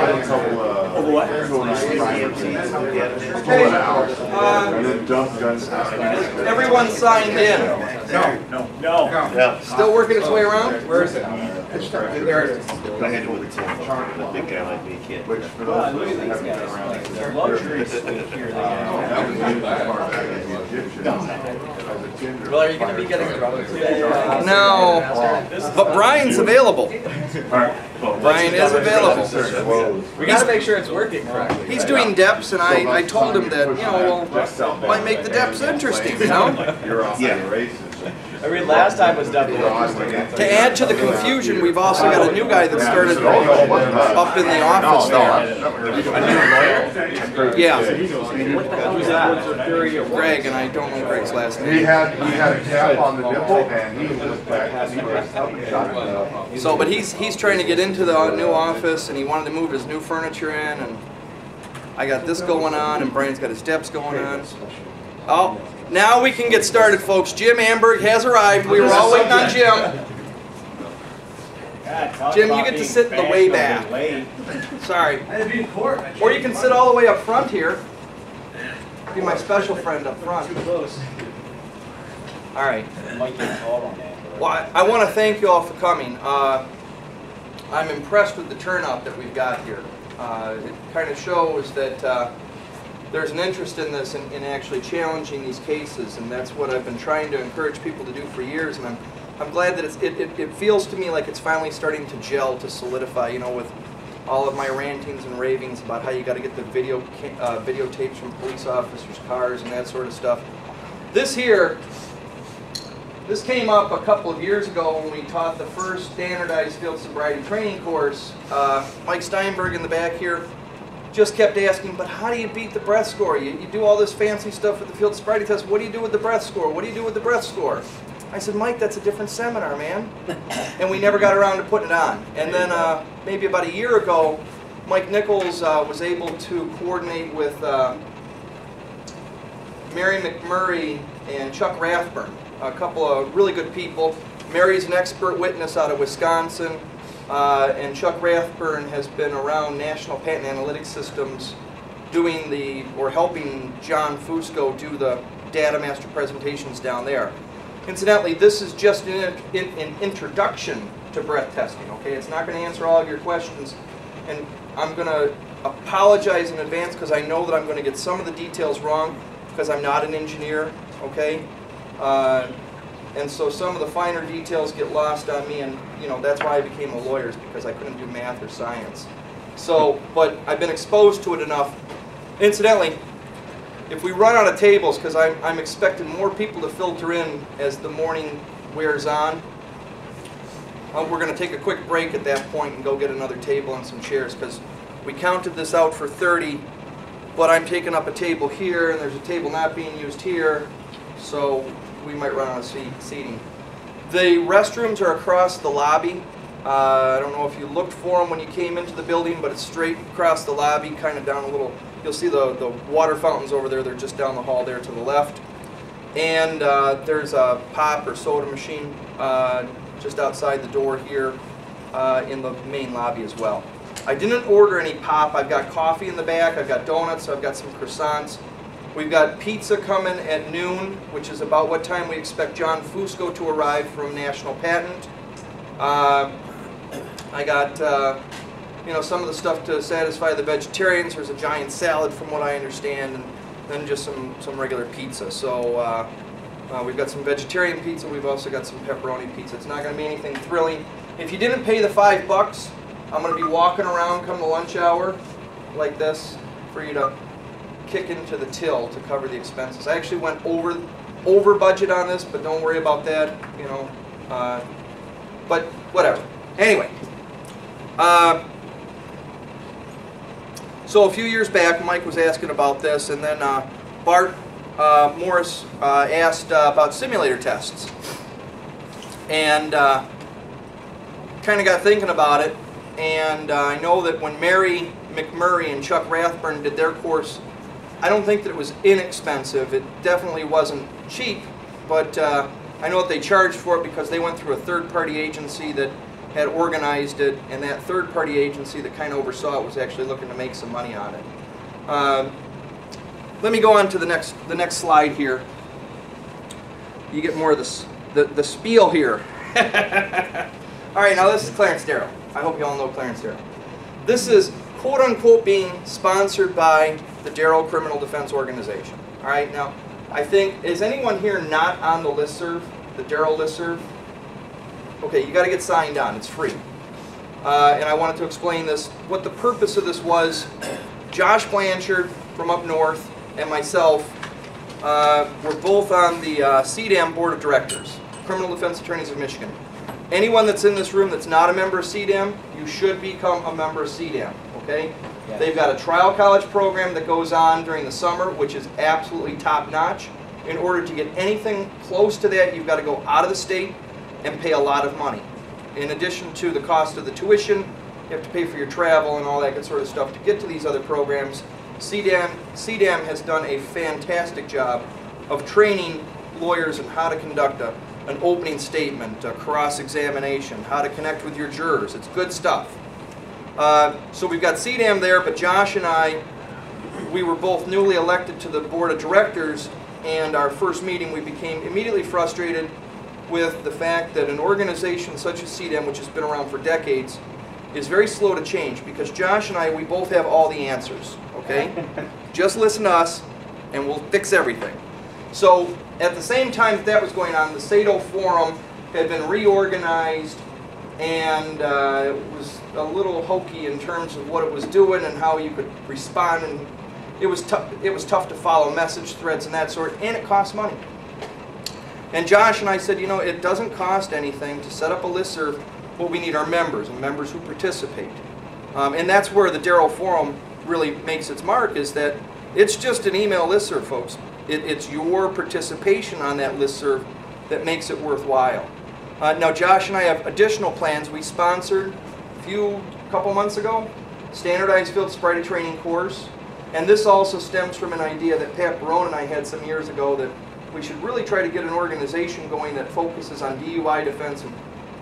Over what? Everyone signed in. No. Yeah. Still working its way around? Where is it? There it is. I had to with the team. A big guy like me can't. Look at these guys. They're luxury here. Well, are you going to be getting drunk today? No, but Brian's available. Brian is available. We got to make sure it's working correctly. He's doing depths, and I told him that, you know, well, might make the depths interesting, you know? Yeah. I mean, last time was definitely To add to the confusion, we've also got a new guy that started up in the office there. Yeah. Who's that? Greg, and I don't know Greg's last He name. had a cap on the nipple, and he was back. So, but he's trying to get into the new office, and he wanted to move his new furniture in, and I got this going on, and Brian's got his depths going on. Oh, now we can get started, folks. Jim Amberg has arrived. We were all waiting on Jim. Jim, you get to sit in the way back. Sorry. Or you can sit all the way up front here. Be my special friend up front. All right. Well, I want to thank you all for coming. I'm impressed with the turnout that we've got here. It kind of shows that there's an interest in this, in actually challenging these cases, and that's what I've been trying to encourage people to do for years. And I'm glad that it feels to me like it's finally starting to gel, to solidify. You know, with all of my rantings and ravings about how you got to get the videotapes from police officers' cars and that sort of stuff. This came up a couple of years ago when we taught the first standardized field sobriety training course. Mike Steinberg in the back here just kept asking, but how do you beat the breath score? You do all this fancy stuff with the field sobriety test. What do you do with the breath score? What do you do with the breath score? I said, Mike, that's a different seminar, man. And we never got around to putting it on. And then maybe about a year ago, Mike Nichols was able to coordinate with Mary McMurray and Chuck Rathburn, a couple of really good people. Mary's an expert witness out of Wisconsin, and Chuck Rathburn has been around National Patent Analytics Systems doing helping John Fusco do the Datamaster presentations down there. Incidentally, this is just an introduction to breath testing, okay? It's not going to answer all of your questions, and I'm going to apologize in advance because I know that I'm going to get some of the details wrong because I'm not an engineer, okay? And so some of the finer details get lost on me, and you know that's why I became a lawyer, is because I couldn't do math or science. So, but I've been exposed to it enough. Incidentally, if we run out of tables, because I'm expecting more people to filter in as the morning wears on, we're going to take a quick break at that point and go get another table and some chairs, because we counted this out for 30, but I'm taking up a table here, and there's a table not being used here, so we might run out of seating. The restrooms are across the lobby. I don't know if you looked for them when you came into the building, but it's straight across the lobby, kind of down a little. You'll see the water fountains over there. They're just down the hall there to the left. And there's a pop or soda machine just outside the door here in the main lobby as well. I didn't order any pop. I've got coffee in the back. I've got donuts. I've got some croissants. We've got pizza coming at noon, which is about what time we expect John Fusco to arrive from National Patent. I got you know, some of the stuff to satisfy the vegetarians. There's a giant salad from what I understand, and then just some regular pizza. So we've got some vegetarian pizza. We've also got some pepperoni pizza. It's not going to be anything thrilling. If you didn't pay the $5, I'm going to be walking around come the lunch hour like this for you to kick into the till to cover the expenses. I actually went over budget on this, but don't worry about that, you know. But whatever. Anyway, so a few years back, Mike was asking about this, and then Bart Morris asked about simulator tests, and kind of got thinking about it. And I know that when Mary McMurray and Chuck Rathburn did their course, I don't think that it was inexpensive. It definitely wasn't cheap, but I know that they charged for it because they went through a third-party agency that had organized it, and that third-party agency that kind of oversaw it was actually looking to make some money on it. Let me go on to the next slide here. You get more of the spiel here. All right, now this is Clarence Darrell. I hope you all know Clarence Darrell. This is quote-unquote being sponsored by the Darrell Criminal Defense Organization. All right, now I think, is anyone here not on the listserv, the Darrell listserv? Okay, you got to get signed on. It's free. And I wanted to explain this. What the purpose of this was, Josh Blanchard from up north and myself were both on the CDAM Board of Directors, Criminal Defense Attorneys of Michigan. Anyone that's in this room that's not a member of CDAM, you should become a member of CDAM, okay? Yes. They've got a trial college program that goes on during the summer, which is absolutely top-notch. In order to get anything close to that, you've got to go out of the state and pay a lot of money. In addition to the cost of the tuition, you have to pay for your travel and all that good sort of stuff to get to these other programs. CDAM has done a fantastic job of training lawyers in how to conduct an opening statement, a cross-examination, how to connect with your jurors. It's good stuff. So we've got CDAM there, but Josh and I, we were both newly elected to the board of directors, and our first meeting we became immediately frustrated with the fact that an organization such as CDAM, which has been around for decades, is very slow to change, because Josh and I, we both have all the answers, okay? Just listen to us and we'll fix everything. So at the same time that was going on, the Datamaster Forum had been reorganized, and it was a little hokey in terms of what it was doing and how you could respond, and it was tough to follow message threads and that sort, and it cost money. And Josh and I said, you know, it doesn't cost anything to set up a listserv. What we need are members, and members who participate. And that's where the Darrell Forum really makes its mark, is that it's just an email listserv, folks. It's your participation on that listserv that makes it worthwhile. Now, Josh and I have additional plans. We sponsored a couple months ago, standardized field sobriety training course. And this also stems from an idea that Pat Barone and I had some years ago, that we should really try to get an organization going that focuses on DUI defense and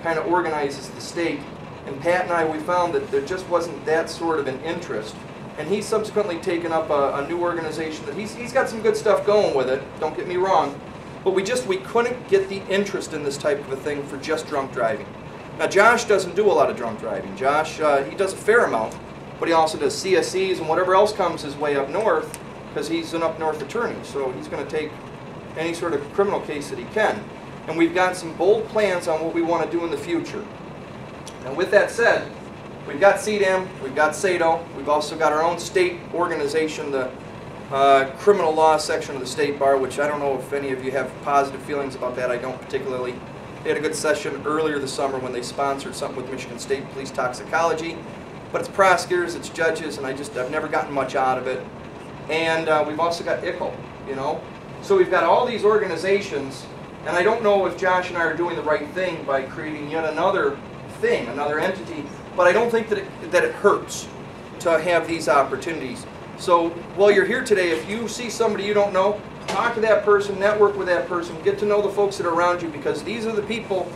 kind of organizes the state. And Pat and I, we found that there just wasn't that sort of an interest. And he's subsequently taken up a new organization that he's got some good stuff going with it, don't get me wrong, but we couldn't get the interest in this type of a thing for just drunk driving. Now, Josh doesn't do a lot of drunk driving. Josh, he does a fair amount, but he also does CSEs and whatever else comes his way up north, because he's an up north attorney, so he's going to take any sort of criminal case that he can. And we've got some bold plans on what we want to do in the future. Now, with that said, we've got CDAM, we've got SATO, we've also got our own state organization, the criminal law section of the State Bar, which I don't know if any of you have positive feelings about that. I don't particularly. They had a good session earlier this summer when they sponsored something with Michigan State Police Toxicology. But it's prosecutors, it's judges, and I've never gotten much out of it. And we've also got ICL, you know. So we've got all these organizations, and I don't know if Josh and I are doing the right thing by creating yet another thing, another entity, but I don't think that it hurts to have these opportunities. So while you're here today, if you see somebody you don't know, talk to that person, network with that person, get to know the folks that are around you, because these are the people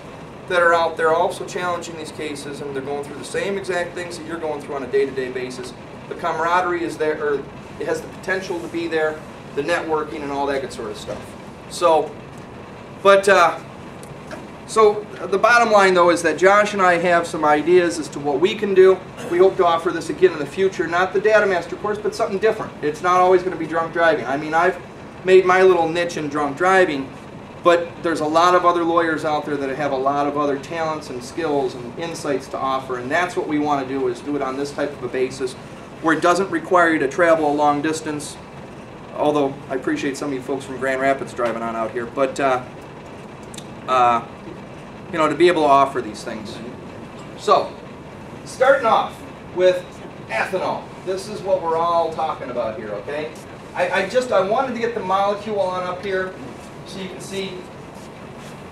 that are out there also challenging these cases, and they're going through the same exact things that you're going through on a day-to-day basis. The camaraderie is there, or it has the potential to be there, the networking and all that good sort of stuff. So, so the bottom line, though, is that Josh and I have some ideas as to what we can do. We hope to offer this again in the future, not the Datamaster course, but something different. It's not always going to be drunk driving. I mean, I've made my little niche in drunk driving, but there's a lot of other lawyers out there that have a lot of other talents and skills and insights to offer, and that's what we want to do, is do it on this type of a basis where it doesn't require you to travel a long distance, although I appreciate some of you folks from Grand Rapids driving on out here, but you know, to be able to offer these things. So, starting off with ethanol. This is what we're all talking about here, okay? I wanted to get the molecule on up here so you can see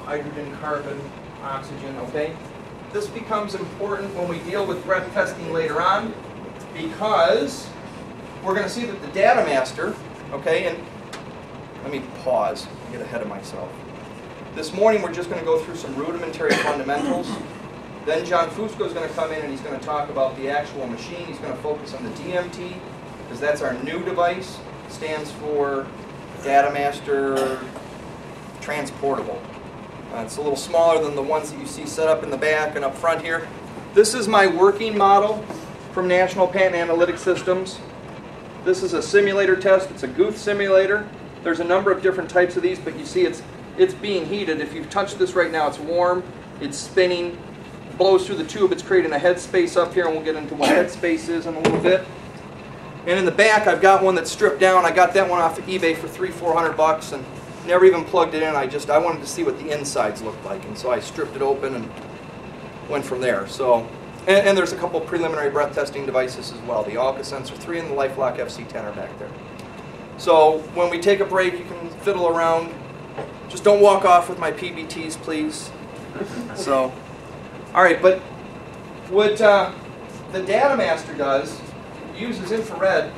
hydrogen, carbon, oxygen, okay? This becomes important when we deal with breath testing later on, because we're going to see that the Datamaster, okay, and let me pause and get ahead of myself. This morning we're just going to go through some rudimentary fundamentals, Then John Fusco is going to come in and he's going to talk about the actual machine. He's going to focus on the DMT, because that's our new device. It stands for Datamaster Transportable. It's a little smaller than the ones that you see set up in the back and up front here. This is my working model from National Patent Analytic Systems. This is a simulator test. It's a Guth simulator. There's a number of different types of these, but you see it's being heated. If you touch this right now, it's warm, it's spinning, blows through the tube, it's creating a headspace up here, and we'll get into what headspace is in a little bit. And in the back, I've got one that's stripped down. I got that one off of eBay for $300-400 and never even plugged it in. I wanted to see what the insides looked like, and so I stripped it open and went from there. So, and there's a couple preliminary breath testing devices as well. The Alka Sensor 3 and the LifeLock FC10 are back there. So when we take a break, you can fiddle around. Just don't walk off with my PBTs, please. So, all right, but what the Datamaster does, uses infrared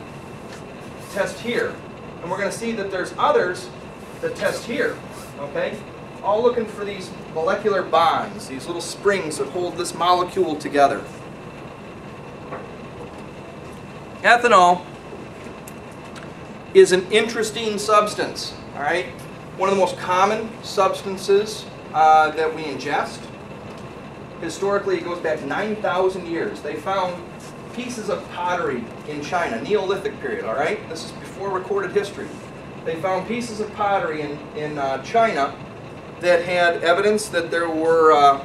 to test here. And we're going to see that there's others that test here, okay? All looking for these molecular bonds, these little springs that hold this molecule together. Ethanol is an interesting substance, all right? One of the most common substances that we ingest. Historically, it goes back 9,000 years. They found pieces of pottery in China, Neolithic period, all right? This is before recorded history. They found pieces of pottery in China that had evidence that there were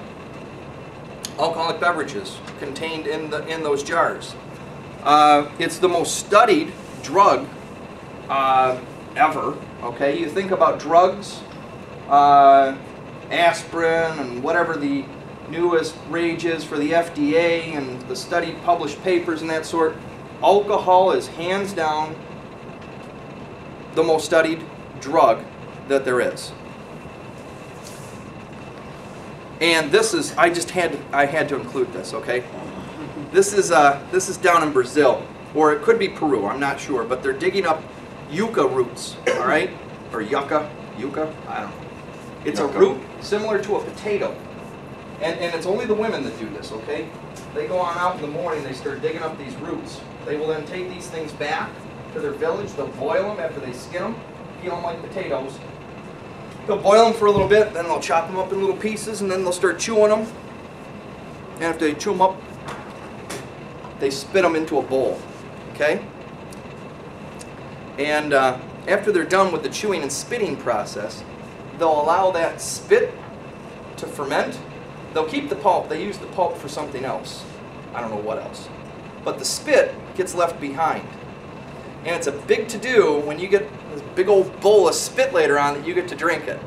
alcoholic beverages contained in those jars. It's the most studied drug ever, okay? You think about drugs, aspirin and whatever the newest rage is for the FDA and the studied published papers and that sort. Alcohol is hands down the most studied drug that there is. And this is, I had to include this, okay? This is down in Brazil, or it could be Peru, I'm not sure, but they're digging up yucca roots, all right? Or yucca, I don't know. It's a root similar to a potato. And it's only the women that do this, okay? They go on out in the morning, they start digging up these roots. They will then take these things back to their village, they'll boil them after they skin them, peel them like potatoes. They'll boil them for a little bit, then they'll chop them up in little pieces, and then they'll start chewing them. And after they chew them up, they spit them into a bowl, okay? And after they're done with the chewing and spitting process, they'll allow that spit to ferment. They'll keep the pulp. They use the pulp for something else. I don't know what else. But the spit gets left behind. And it's a big to-do when you get this big old bowl of spit later on that you get to drink it.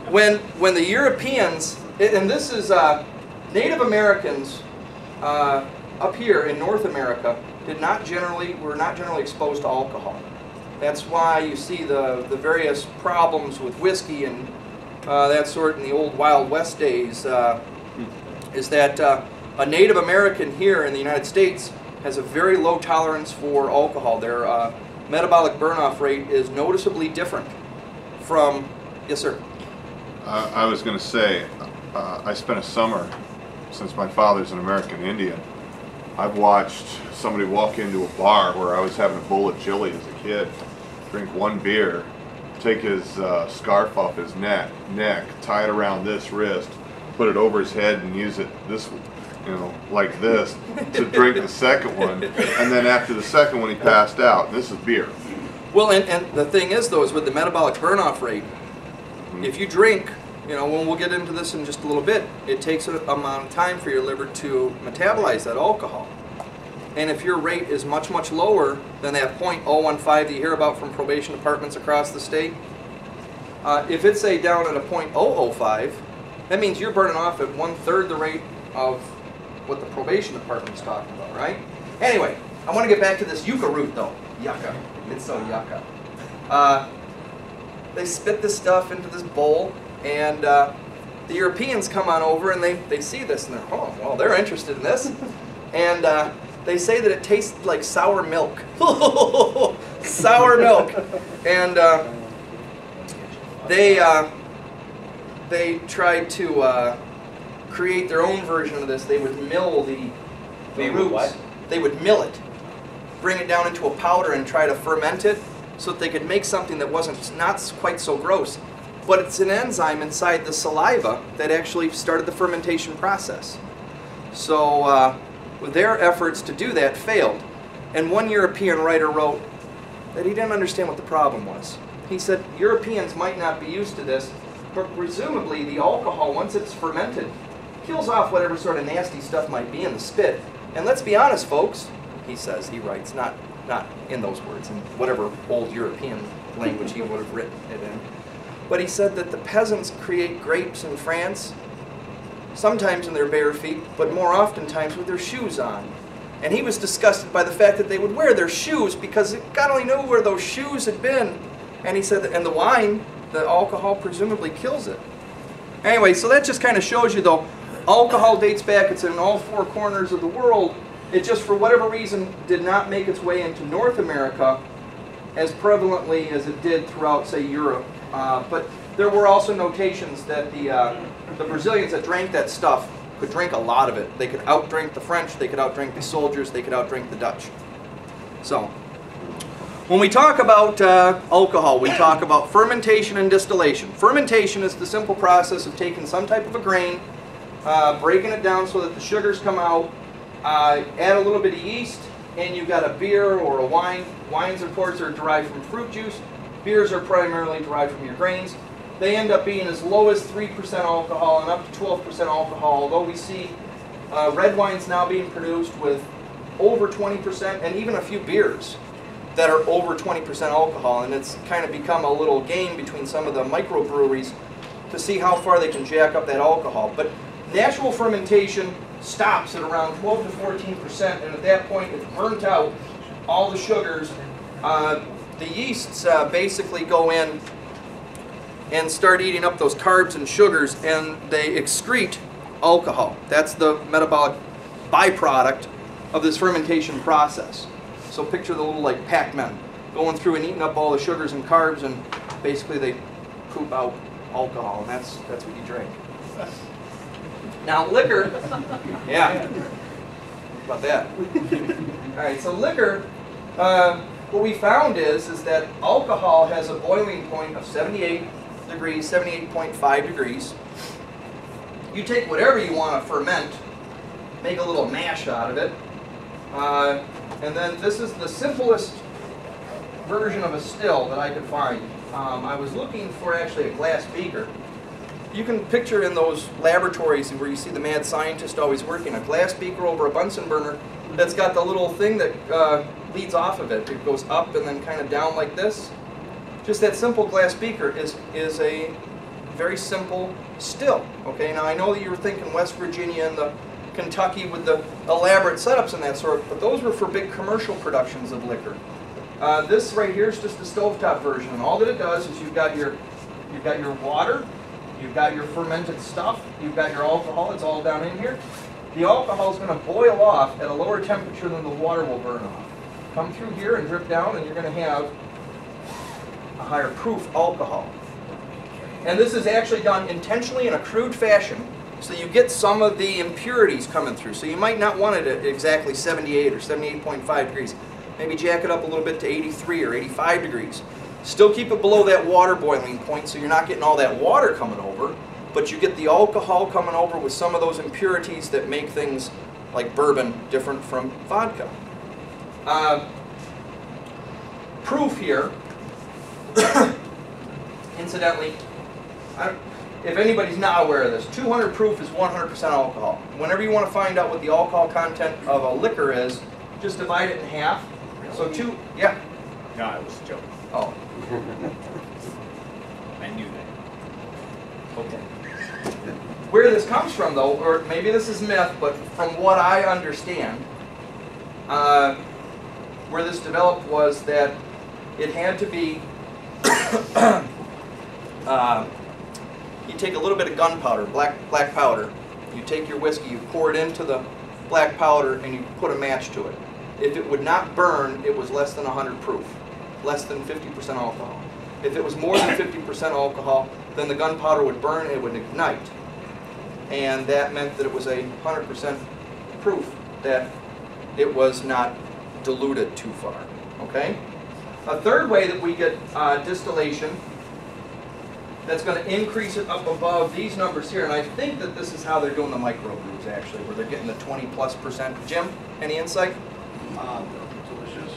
When the Europeans, and this is Native Americans up here in North America were not generally exposed to alcohol. That's why you see the various problems with whiskey and that sort in the old Wild West days, is that a Native American here in the United States has a very low tolerance for alcohol. Their metabolic burn-off rate is noticeably different from, yes sir? I was going to say, I spent a summer, since my father's an American Indian, I've watched somebody walk into a bar where I was having a bowl of chili as a kid, drink one beer, take his scarf off his neck, tie it around this wrist, put it over his head and use it this, like this, to drink the second one, and then after the second one he passed out. And this is beer. Well, and the thing is though, is with the metabolic burn-off rate, if you drink, when we'll get into this in just a little bit, it takes an amount of time for your liver to metabolize that alcohol. And if your rate is much, much lower than that .015 that you hear about from probation departments across the state, if it's, say, down at a .005, that means you're burning off at 1/3 the rate of what the probation department's talking about, right? Anyway, I want to get back to this yucca root, though. Yucca. It's so yucca. They spit this stuff into this bowl, and the Europeans come on over, and they see this, and they're interested in this. And they say that it tastes like sour milk. Sour milk. And they tried to create their own version of this. They would mill the They would roots. what? They would mill it, bring it down into a powder and try to ferment it so that they could make something that wasn't not quite so gross. But it's an enzyme inside the saliva that actually started the fermentation process. So their efforts to do that failed. And one European writer wrote that he didn't understand what the problem was. He said Europeans might not be used to this, but presumably the alcohol, once it's fermented, kills off whatever sort of nasty stuff might be in the spit. And let's be honest, folks, he says, he writes, not in those words, in whatever old European language he would have written it in. But he said that the peasants create grapes in France, sometimes in their bare feet, but more oftentimes with their shoes on. And he was disgusted by the fact that they would wear their shoes because God only knew where those shoes had been. And he said that, and the wine, the alcohol presumably kills it. Anyway, so that just kind of shows you, though, alcohol dates back, it's in all four corners of the world. It just, for whatever reason, did not make its way into North America as prevalently as it did throughout, say, Europe. But there were also notations that the Brazilians that drank that stuff could drink a lot of it. They could outdrink the French, they could outdrink the soldiers, they could outdrink the Dutch. So, when we talk about alcohol, we talk about fermentation and distillation. Fermentation is the simple process of taking some type of a grain, breaking it down so that the sugars come out, add a little bit of yeast, and you've got a beer or a wine. Wines, of course, are derived from fruit juice. Beers are primarily derived from your grains. They end up being as low as 3% alcohol and up to 12% alcohol, although we see red wines now being produced with over 20% and even a few beers that are over 20% alcohol. And it's kind of become a little game between some of the microbreweries to see how far they can jack up that alcohol. But natural fermentation stops at around 12 to 14%, and at that point it's burnt out all the sugars. The yeasts basically go in and start eating up those carbs and sugars, and they excrete alcohol. That's the metabolic byproduct of this fermentation process. So picture the little like Pac-Men going through and eating up all the sugars and carbs, and basically they poop out alcohol, and that's what you drink. Now liquor, yeah, how about that? All right, so liquor, what we found is that alcohol has a boiling point of 78 degrees, 78.5 degrees. You take whatever you want to ferment, make a little mash out of it, and then this is the simplest version of a still that I could find. I was looking for actually a glass beaker. You can picture in those laboratories where you see the mad scientist always working, a glass beaker over a Bunsen burner that's got the little thing that leads off of it. It goes up and then kind of down like this. Just that simple glass beaker is a very simple still. Okay, now I know that you were thinking West Virginia and the Kentucky with the elaborate setups and that sort, but those were for big commercial productions of liquor. This right here is just the stovetop version, and all that it does is you've got your water, you've got your fermented stuff, you've got your alcohol. It's all down in here. The alcohol is going to boil off at a lower temperature than the water will burn off. Come through here and drip down, and you're going to have a higher proof alcohol. And this is actually done intentionally in a crude fashion, so you get some of the impurities coming through. So you might not want it at exactly 78 or 78.5 degrees. Maybe jack it up a little bit to 83 or 85 degrees. Still keep it below that water boiling point so you're not getting all that water coming over, but you get the alcohol coming over with some of those impurities that make things like bourbon different from vodka. Proof here, incidentally, if anybody's not aware of this, 200 proof is 100% alcohol. Whenever you want to find out what the alcohol content of a liquor is, just divide it in half. So yeah. No, I was joking. Oh. I knew that. Okay. Where this comes from, though, or maybe this is myth, but from what I understand, where this developed was that it had to be, you take a little bit of gunpowder, black powder, you take your whiskey, you pour it into the black powder, and you put a match to it. If it would not burn, it was less than 100 proof, less than 50% alcohol. If it was more than 50% alcohol, then the gunpowder would burn and it would ignite. and that meant that it was 100% proof that it was not diluted too far. Okay? A third way that we get distillation that's going to increase it up above these numbers here, and I think that this is how they're doing the microbrews actually, where they're getting the 20+%. Jim, any insight? Delicious.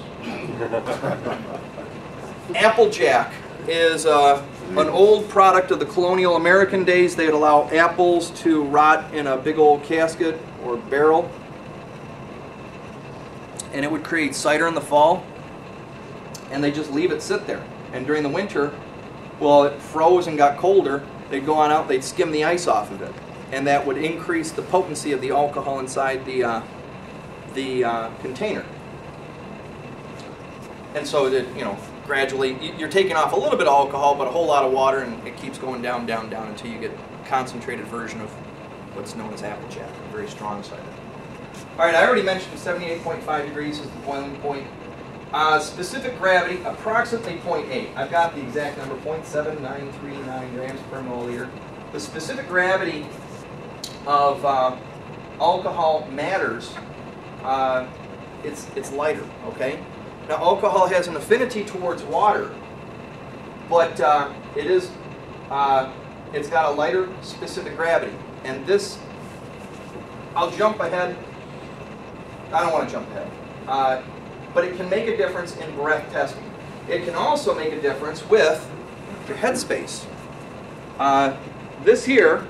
Applejack is an old product of the colonial American days. They'd allow apples to rot in a big old casket or barrel, and it would create cider in the fall, and they just leave it sit there. And during the winter, well, it froze and got colder, they'd go on out, they'd skim the ice off of it, and that would increase the potency of the alcohol inside the container. And so that, you know, gradually you're taking off a little bit of alcohol, but a whole lot of water, and it keeps going down, down, down until you get a concentrated version of what's known as Applejack, a very strong cider. All right, I already mentioned 78.5 degrees is the boiling point. Specific gravity, approximately 0.8. I've got the exact number, 0.7939 grams per milliliter. The specific gravity of alcohol matters. It's lighter, okay? Now, alcohol has an affinity towards water, but it's got a lighter specific gravity. And this, I'll jump ahead. I don't want to jump ahead. But it can make a difference in breath testing. It can also make a difference with your headspace. This here,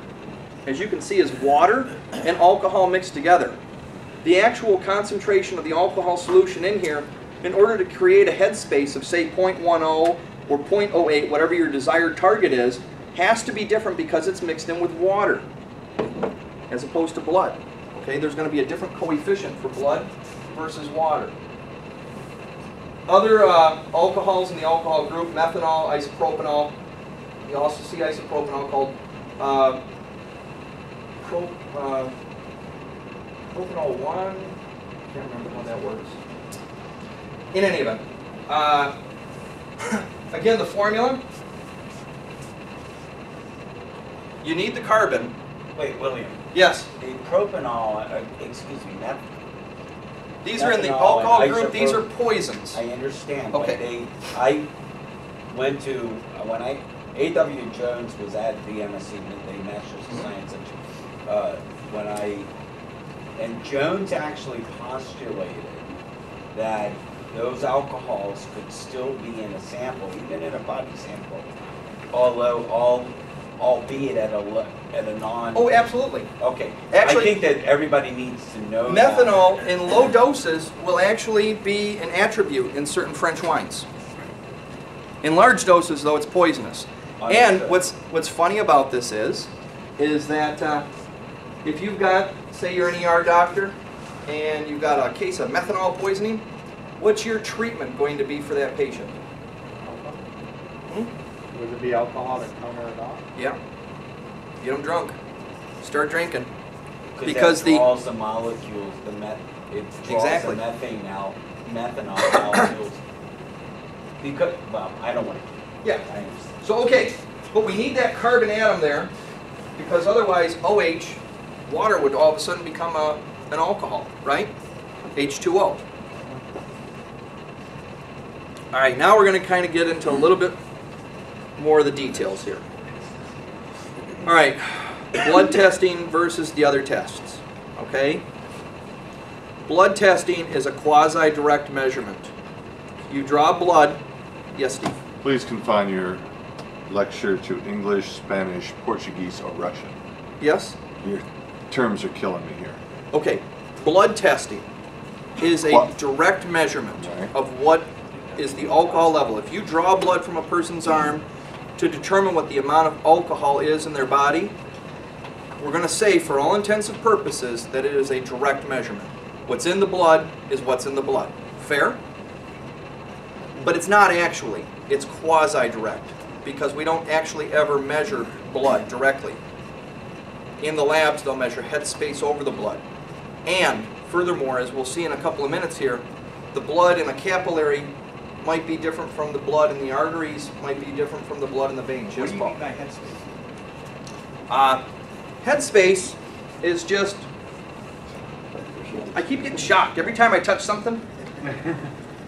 as you can see, is water and alcohol mixed together. The actual concentration of the alcohol solution in here, in order to create a headspace of, say, 0.10 or 0.08, whatever your desired target is, has to be different because it's mixed in with water as opposed to blood. Okay, there's going to be a different coefficient for blood versus water. Other alcohols in the alcohol group, methanol, isopropanol. You also see isopropanol called propanol 1. Can't remember how that works. In any event, again, the formula. You need the carbon. Wait, William. Yes. The propanol, excuse me, that. These are in the Methanol and alcohol group. These are isopropyl. poisons. I understand. Okay. But I went to when A.W. Jones was at the MSc, the Masters of Science, and Jones actually postulated that those alcohols could still be in a sample, even in a body sample, although albeit at a non. Oh, absolutely. Okay. Actually, I think that everybody needs to know methanol that. in low doses will actually be an attribute in certain French wines. In large doses, though, it's poisonous. And what's funny about this is that if you've got, say you're an ER doctor, and you've got a case of methanol poisoning, what's your treatment going to be for that patient? Would it be alcohol to counter it off? Yeah. Get them drunk. Start drinking. Because that draws the molecules, it draws Exactly. the methanol molecules. Because, well, I don't want to. Yeah. I understand. So, okay, but we need that carbon atom there, because otherwise OH, water, would all of a sudden become an alcohol, right? H2O. All right, now we're going to kind of get into a little bit more of the details here. All right, blood testing versus the other tests, okay? Blood testing is a quasi-direct measurement. You draw blood. Yes, Steve? Please confine your lecture to English, Spanish, Portuguese, or Russian. Yes? Your terms are killing me here. Okay, blood testing is a direct measurement of what is the alcohol level. If you draw blood from a person's arm to determine what the amount of alcohol is in their body, we're going to say, for all intents and purposes, that it is a direct measurement. What's in the blood is what's in the blood. Fair? But it's not actually. It's quasi-direct, because we don't actually ever measure blood directly. In the labs, they'll measure headspace over the blood. And furthermore, as we'll see in a couple of minutes here, the blood in a capillary might be different from the blood in the arteries, might be different from the blood in the veins. What Yes, do you Paul? mean by headspace? headspace is just, I keep getting shocked every time I touch something.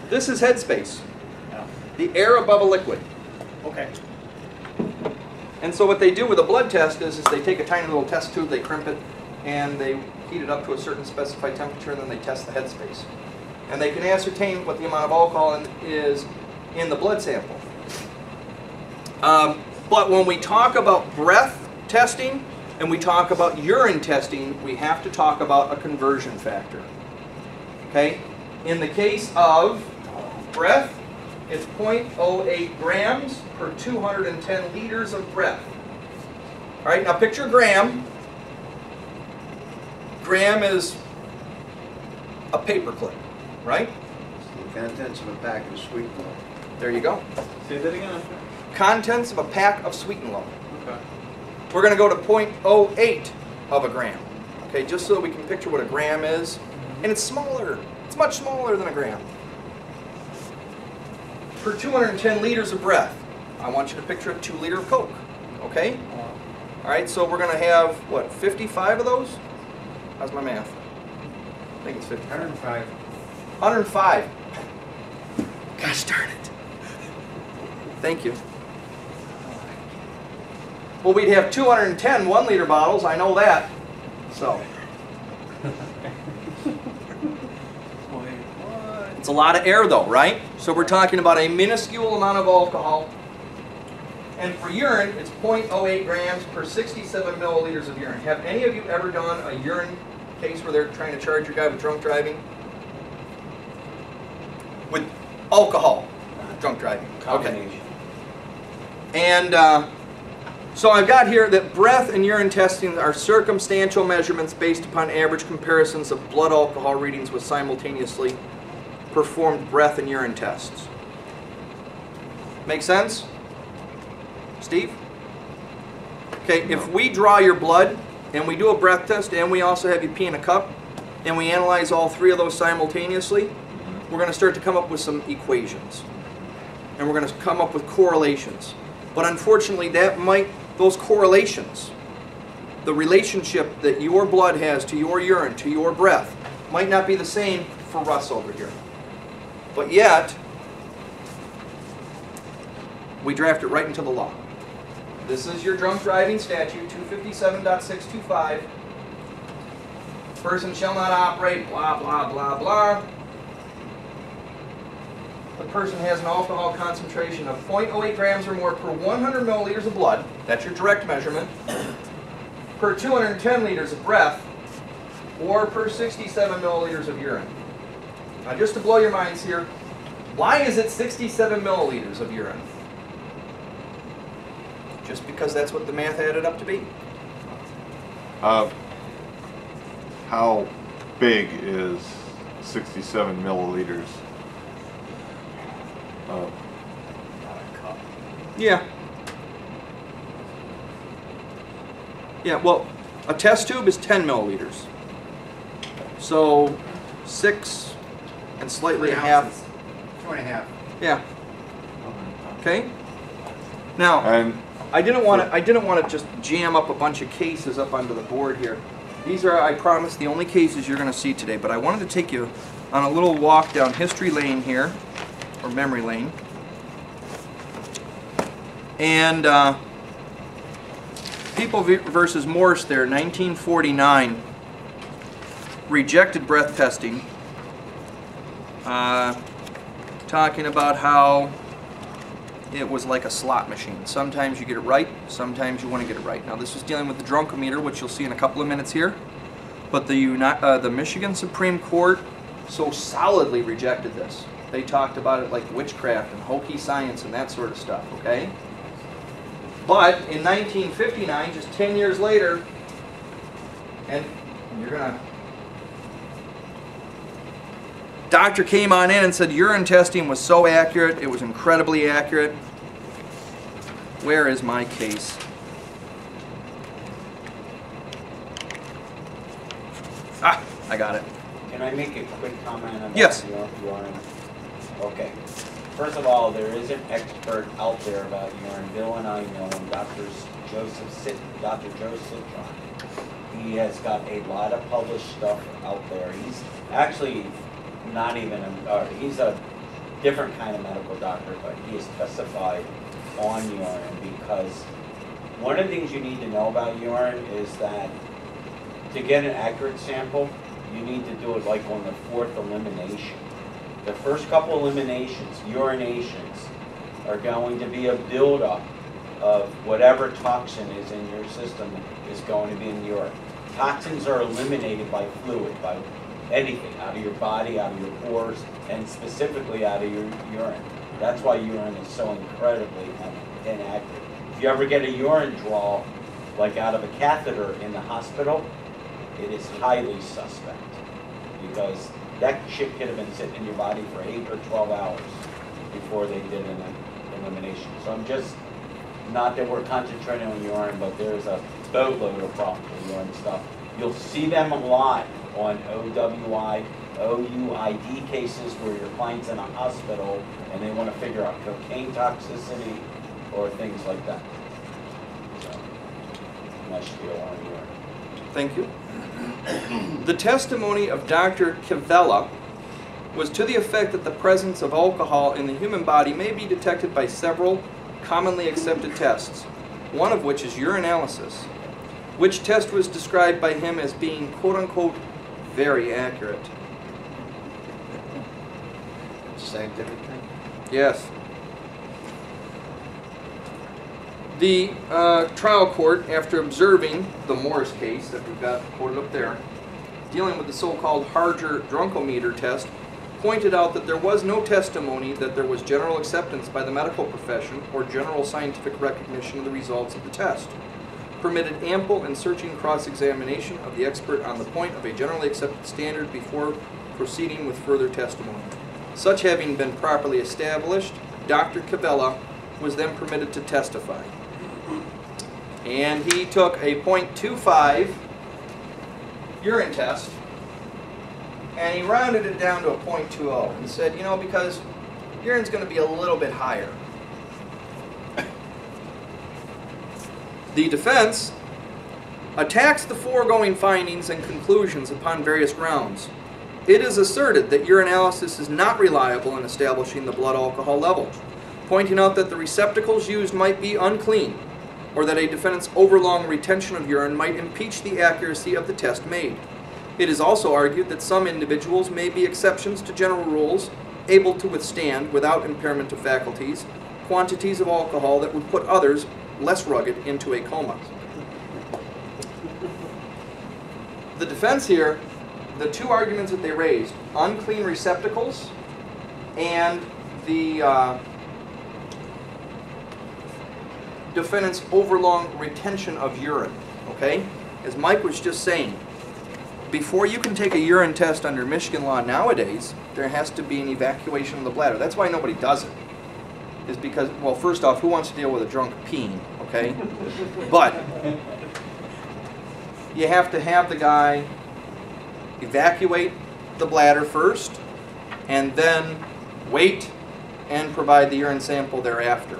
This is headspace. The air above a liquid. Okay. And so what they do with a blood test is they take a tiny little test tube, they crimp it, and they heat it up to a certain specified temperature, and then they test the headspace. And they can ascertain what the amount of alcohol is in the blood sample. But when we talk about breath testing and we talk about urine testing, we have to talk about a conversion factor. Okay? In the case of breath, it's 0.08 grams per 210 liters of breath. All right, now picture gram. Gram is a paperclip, right? The contents of a pack of sweet milk. There you go. Say that again. Contents of a pack of sweet and low. Okay. We're going to go to 0.08 of a gram. Okay, just so that we can picture what a gram is. And it's smaller. It's much smaller than a gram. Per 210 liters of breath, I want you to picture a 2 liter of Coke. Okay? All right, so we're going to have, what, 55 of those? How's my math? I think it's 50. 105. 105. Gosh darn it. Thank you. Well, we'd have 210 1-liter bottles, I know that. So. It's a lot of air though, right? So we're talking about a minuscule amount of alcohol. And for urine, it's 0.08 grams per 67 milliliters of urine. Have any of you ever done a urine case where they're trying to charge your guy with drunk driving? With alcohol, drunk driving. Combination. And so I've got here that breath and urine testing are circumstantial measurements based upon average comparisons of blood alcohol readings with simultaneously performed breath and urine tests. Make sense? Steve? Okay, if we draw your blood and we do a breath test and we also have you pee in a cup and we analyze all 3 of those simultaneously, we're going to start to come up with some equations. And we're going to come up with correlations. But unfortunately, those correlations, the relationship that your blood has to your urine, to your breath, might not be the same for Russ over here. But yet, we draft it right into the law. This is your drunk driving statute, 257.625. Person shall not operate, blah, blah, blah, blah. The person has an alcohol concentration of 0.08 grams or more per 100 milliliters of blood. That's your direct measurement. Per 210 liters of breath, or per 67 milliliters of urine. Now, just to blow your minds here, why is it 67 milliliters of urine? Just because that's what the math added up to be. How big is 67 milliliters of? Yeah. Yeah, well, a test tube is 10 milliliters. So 6 and slightly a half. 2.5. Yeah. Okay. Now, And I didn't want to just jam up a bunch of cases up onto the board here. These are, I promise, the only cases you're going to see today. But I wanted to take you on a little walk down history lane here, or memory lane. And People versus Morse there, 1949, rejected breath testing, talking about how it was like a slot machine. Sometimes you get it right, sometimes you want to get it right. Now this was dealing with the drunkometer, which you'll see in a couple of minutes here. But the Michigan Supreme Court so solidly rejected this. They talked about it like witchcraft and hokey science and that sort of stuff, okay? But in 1959, just 10 years later, and you're gonna... Doctor came on in and said urine testing was so accurate, it was incredibly accurate. Where is my case? Ah, I got it. Can I make a quick comment about Yes. the urine? Okay. First of all, there is an expert out there about urine. Bill and I know him, Dr. Dr. Joseph Citron. He has got a lot of published stuff out there. He's actually not even, he's a different kind of medical doctor, but he is specified on urine because one of the things you need to know about urine is that to get an accurate sample, you need to do it like on the 4th elimination. The first couple eliminations, urinations, are going to be a buildup of whatever toxin is in your system is going to be in the urine. Toxins are eliminated by fluid, by anything, out of your body, out of your pores, and specifically out of your urine. That's why urine is so incredibly inaccurate. If you ever get a urine draw, like out of a catheter in the hospital, it is highly suspect because that shit could have been sitting in your body for 8 or 12 hours before they did an elimination. So I'm just, not that we're concentrating on urine, but there's a boatload of problems with urine stuff. You'll see them a lot on OUID cases where your client's in a hospital and they want to figure out cocaine toxicity or things like that. So, that should be a long urine. Thank you. The testimony of Dr. Cavella was to the effect that the presence of alcohol in the human body may be detected by several commonly accepted tests, one of which is urinalysis, which test was described by him as being quote-unquote very accurate. Scientific term? Yes. The trial court, after observing the Morris case that we've got quoted up there, dealing with the so-called Harger drunkometer test, pointed out that there was no testimony that there was general acceptance by the medical profession or general scientific recognition of the results of the test, permitted ample and searching cross-examination of the expert on the point of a generally accepted standard before proceeding with further testimony. Such having been properly established, Dr. Cavella was then permitted to testify. And he took a .25 urine test and he rounded it down to a .20 and said, you know, because urine's going to be a little bit higher. The defense attacks the foregoing findings and conclusions upon various grounds. It is asserted that urinalysis is not reliable in establishing the blood alcohol level, pointing out that the receptacles used might be unclean, or that a defendant's overlong retention of urine might impeach the accuracy of the test made. It is also argued that some individuals may be exceptions to general rules, able to withstand, without impairment of faculties, quantities of alcohol that would put others, less rugged, into a coma. The defense here, the two arguments that they raised, unclean receptacles and the defendant's overlong retention of urine, okay? As Mike was just saying, before you can take a urine test under Michigan law nowadays, there has to be an evacuation of the bladder. That's why nobody does it. Is because, well, first off, who wants to deal with a drunk peeing, okay? But you have to have the guy evacuate the bladder first and then wait and provide the urine sample thereafter.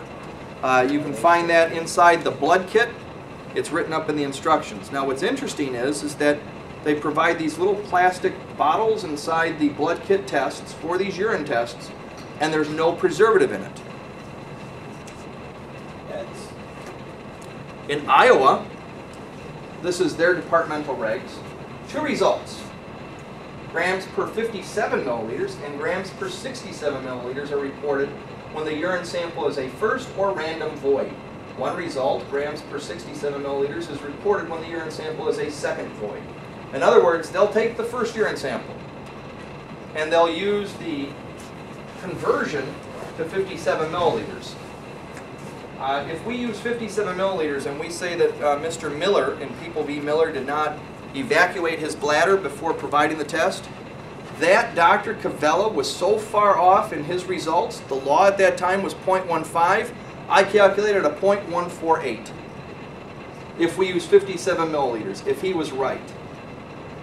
You can find that inside the blood kit. It's written up in the instructions. Now what's interesting is that they provide these little plastic bottles inside the blood kit tests for these urine tests, and there's no preservative in it. In Iowa, this is their departmental regs, two results. Grams per 57 milliliters and grams per 67 milliliters are reported when the urine sample is a first or random void. One result, grams per 67 milliliters, is reported when the urine sample is a second void. In other words, they'll take the first urine sample and they'll use the conversion to 57 milliliters. If we use 57 milliliters and we say that Mr. Miller in People v. Miller did not evacuate his bladder before providing the test, that Dr. Cavella was so far off in his results, the law at that time was .15, I calculated a .148 if we use 57 milliliters, if he was right.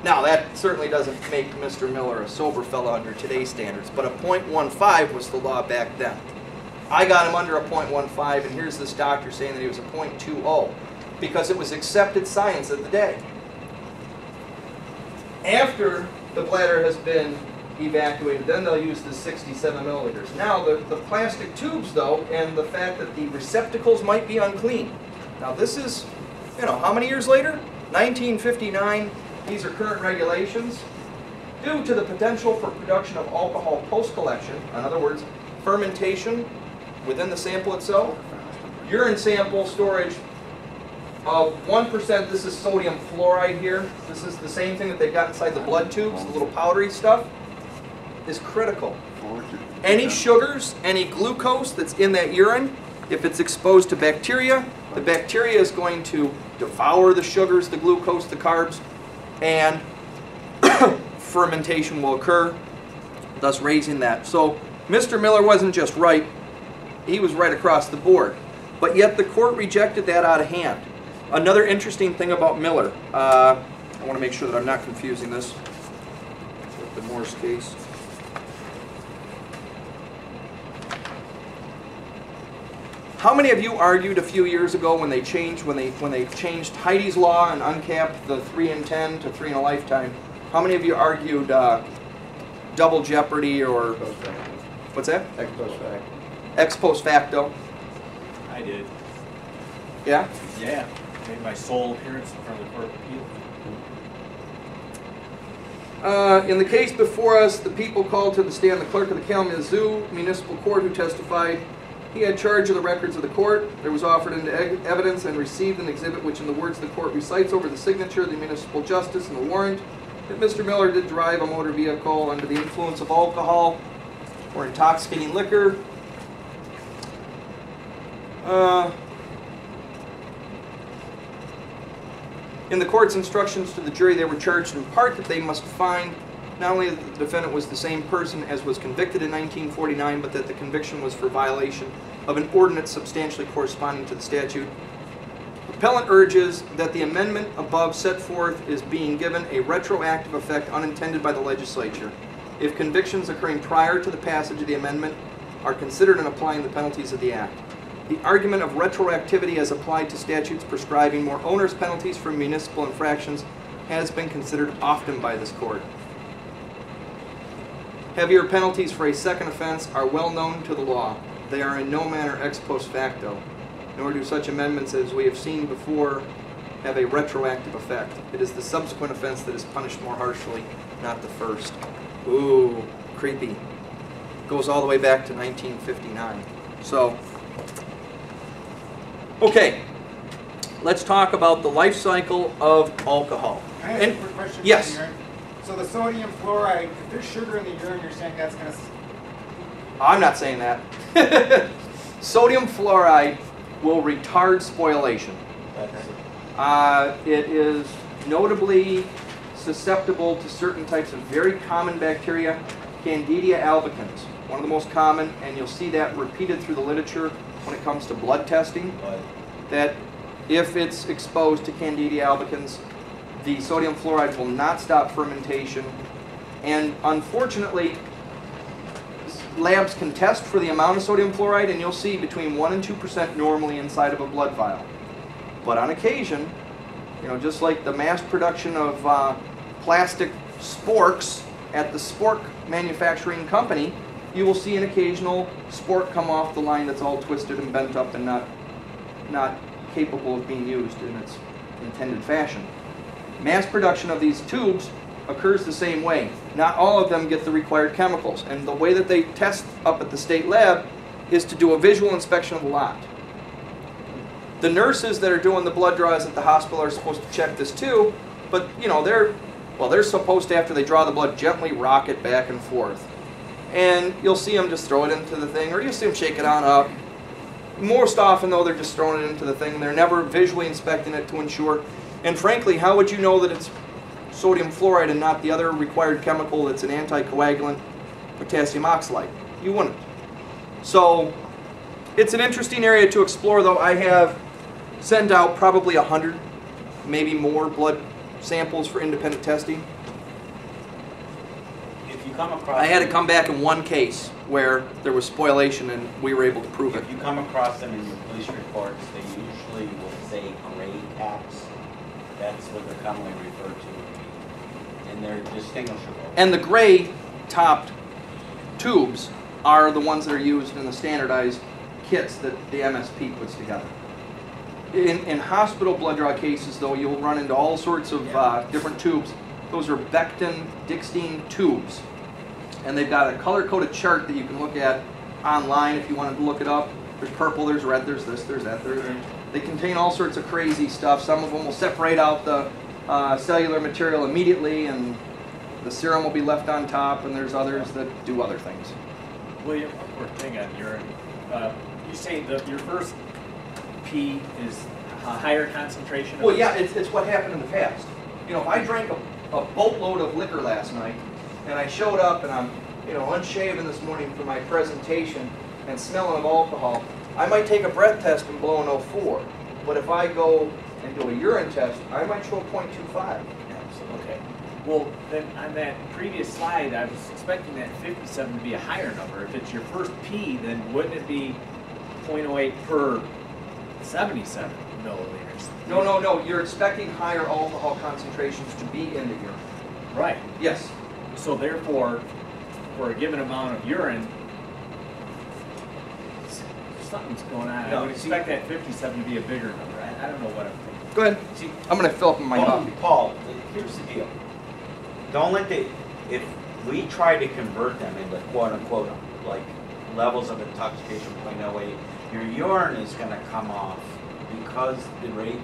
Now that certainly doesn't make Mr. Miller a sober fellow under today's standards, but a .15 was the law back then. I got him under a .15, and here's this doctor saying that he was a .20. because it was accepted science of the day. After the bladder has been evacuated, then they'll use the 67 milliliters. Now the plastic tubes though, and the fact that the receptacles might be unclean. Now this is, you know, how many years later? 1959, these are current regulations. Due to the potential for production of alcohol post-collection, in other words, fermentation within the sample itself, urine sample storage of 1%, this is sodium fluoride here, this is the same thing that they've got inside the blood tubes, the little powdery stuff, is critical. Any sugars, any glucose that's in that urine, if it's exposed to bacteria, the bacteria is going to devour the sugars, the glucose, the carbs, and fermentation will occur, thus raising that. So Mr. Miller wasn't just right, he was right across the board. But yet the court rejected that out of hand. Another interesting thing about Miller, I want to make sure that I'm not confusing this with the Morse case. How many of you argued a few years ago when they changed Heidi's law and uncapped the 3 in 10 to 3 in a lifetime? How many of you argued double jeopardy or what's that? Ex post facto. Ex post facto. I did. Yeah. Yeah. Made my sole appearance in front of the Court of Appeals. In the case before us, the people called to the stand the clerk of the Kalamazoo Municipal Court, who testified he had charge of the records of the court. There was offered into evidence and received an exhibit which in the words of the court recites over the signature of the municipal justice and the warrant that Mr. Miller did drive a motor vehicle under the influence of alcohol or intoxicating liquor. In the court's instructions to the jury, they were charged in part that they must find not only that the defendant was the same person as was convicted in 1949, but that the conviction was for violation of an ordinance substantially corresponding to the statute. The appellant urges that the amendment above set forth is being given a retroactive effect unintended by the legislature. If convictions occurring prior to the passage of the amendment are considered in applying the penalties of the Act. The argument of retroactivity as applied to statutes prescribing more onerous penalties for municipal infractions has been considered often by this court. Heavier penalties for a second offense are well known to the law. They are in no manner ex post facto, nor do such amendments as we have seen before have a retroactive effect. It is the subsequent offense that is punished more harshly, not the first. Ooh, creepy. Goes all the way back to 1959. So, okay, let's talk about the life cycle of alcohol. Can I ask a quick question? Yes. So the sodium fluoride, if there's sugar in the urine, you're saying that's going to... I'm not saying that. Sodium fluoride will retard spoilation. It is notably susceptible to certain types of very common bacteria, Candida albicans, one of the most common, and you'll see that repeated through the literature when it comes to blood testing, that if it's exposed to Candida albicans, the sodium fluoride will not stop fermentation, and unfortunately labs can test for the amount of sodium fluoride, and you'll see between 1 and 2% normally inside of a blood vial. But on occasion, you know, just like the mass production of plastic sporks at the spork manufacturing company, you will see an occasional spork come off the line that's all twisted and bent up and not capable of being used in its intended fashion. Mass production of these tubes occurs the same way. Not all of them get the required chemicals, and the way that they test up at the state lab is to do a visual inspection of the lot. The nurses that are doing the blood draws at the hospital are supposed to check this too, but you know, they're supposed to, after they draw the blood, gently rock it back and forth. And you'll see them just throw it into the thing, or you'll see them shake it on up. Most often though, they're just throwing it into the thing. They're never visually inspecting it to ensure. And frankly, how would you know that it's sodium fluoride and not the other required chemical that's an anticoagulant, potassium oxalate? You wouldn't. So it's an interesting area to explore, though. I have sent out probably 100, maybe more, blood samples for independent testing. If you come across I had to come back in one case where there was spoliation and we were able to prove it. If you come across them in your police reports, they usually will say gray caps. That's what they're commonly referred to, and they're distinguishable. And the gray topped tubes are the ones that are used in the standardized kits that the MSP puts together. In hospital blood draw cases, though, you'll run into all sorts of different tubes. Those are Becton Dixteen tubes. And they've got a color-coded chart that you can look at online if you wanted to look it up. There's purple, there's red, there's this, there's that. They contain all sorts of crazy stuff. Some of them will separate out the cellular material immediately, and the serum will be left on top, and there's others that do other things. William, one more thing on urine. You say that your first pee is a higher concentration? Well, yeah, it's what happened in the past. You know, if I drank a boatload of liquor last night, and I showed up and I'm, unshaven this morning for my presentation and smelling of alcohol, I might take a breath test and blow an 04. But if I go and do a urine test, I might show a 0.25. Okay. Well, then on that previous slide, I was expecting that 57 to be a higher number. If it's your first pee, then wouldn't it be 0.08 per 77 milliliters? No. You're expecting higher alcohol concentrations to be in the urine. Right. Yes. So therefore, for a given amount of urine, something's going on. I would expect that 57 to be a bigger number. I don't know what I'm thinking. Go ahead. See, I'm going to fill up my coffee. Paul, here's the deal. Don't let if we try to convert them into quote unquote like levels of intoxication 0.08, your urine is going to come off because the rate,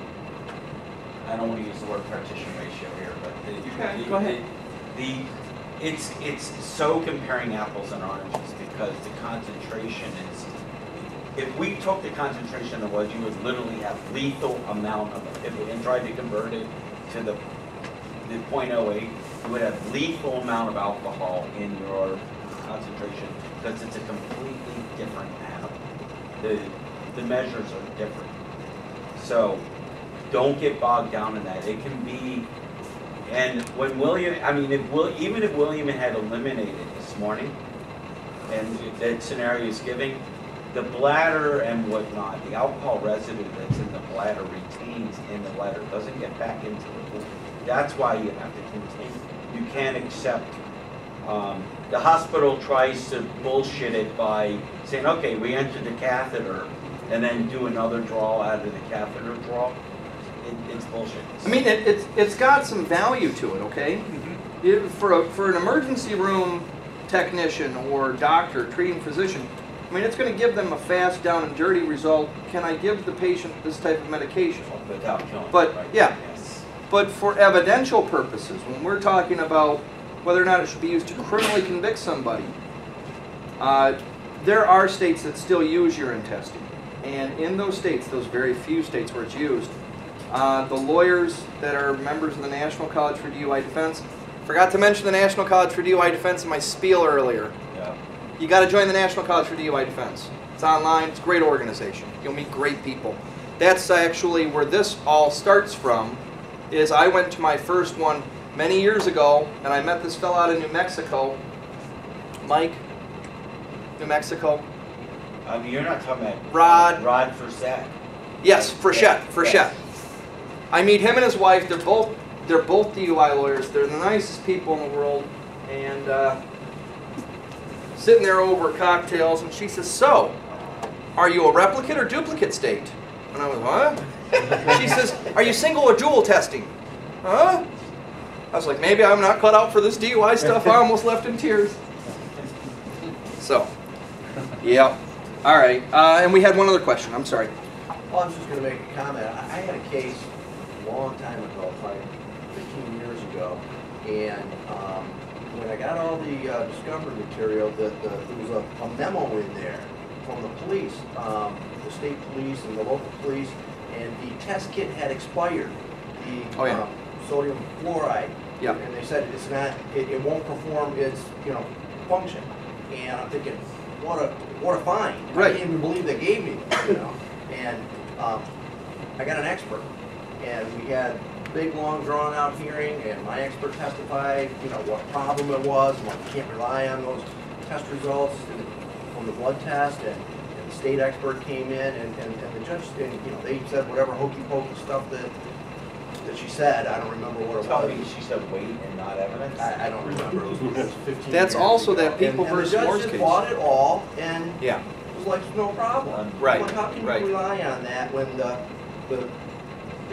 I don't want to use the word partition ratio here, but Go ahead. It's so comparing apples and oranges because the concentration is, if we took the concentration of what you would literally have lethal amount of, if we tried to convert it to the 0.08, you would have lethal amount of alcohol in your concentration because it's a completely different animal. The measures are different. So don't get bogged down in that. It can be, and when William, even if William had eliminated this morning, and that scenario is giving, the bladder and whatnot, the alcohol residue that's in the bladder retains in the bladder, doesn't get back into the pool. That's why you have to continue. You can't accept, the hospital tries to bullshit it by saying, okay, we entered the catheter, and then do another draw out of the catheter draw. It's bullshit. I mean, it's got some value to it, okay? For an emergency room technician or doctor, treating physician, I mean, it's going to give them a fast, down and dirty result. Can I give the patient this type of medication? Without killing But, them, right? yeah. Yes. But for evidential purposes, when we're talking about whether or not it should be used to criminally convict somebody, there are states that still use urine testing. And in those states, those very few states where it's used, the lawyers that are members of the National College for DUI Defense, forgot to mention the National College for DUI Defense in my spiel earlier. Yeah. You got to join the National College for DUI Defense. It's online. It's a great organization. You'll meet great people. That's actually where this all starts from. Is I went to my first one many years ago, and I met this fellow out in New Mexico, Mike, New Mexico. You're not talking about Rod Frechette. Yes, Frechette. Yes. I meet him and his wife. They're both DUI lawyers. They're the nicest people in the world. And sitting there over cocktails, and she says, "So, are you a replicate or duplicate state?" And I was, "What?" She says, "Are you single or dual testing?" Huh? I was like, maybe I'm not cut out for this DUI stuff. I almost left in tears. So, yeah. All right. And we had one other question. I'm sorry. Well, I was just going to make a comment. I had a case a long time ago, probably 15 years ago, and when I got all the discovery material, there was a memo in there from the police, the state police and the local police, and the test kit had expired. The sodium fluoride. Yeah. And they said it's not, it won't perform its function. And I'm thinking, what a find! Right. I can't even believe they gave me that, And I got an expert, and we had a big, long, drawn-out hearing, and my expert testified, what problem it was, and why you can't rely on those test results from the blood test, and the state expert came in, and the judge, and, you know, they said whatever hokey pokey stuff that she said. I don't remember what it Tell me, was. she said weight and not evidence? I don't remember. It was 15 That's years also ago. that people and versus the judge Moore's just case. bought it all, and Yeah. it was like no problem. Right, Like, how can right. you rely on that when the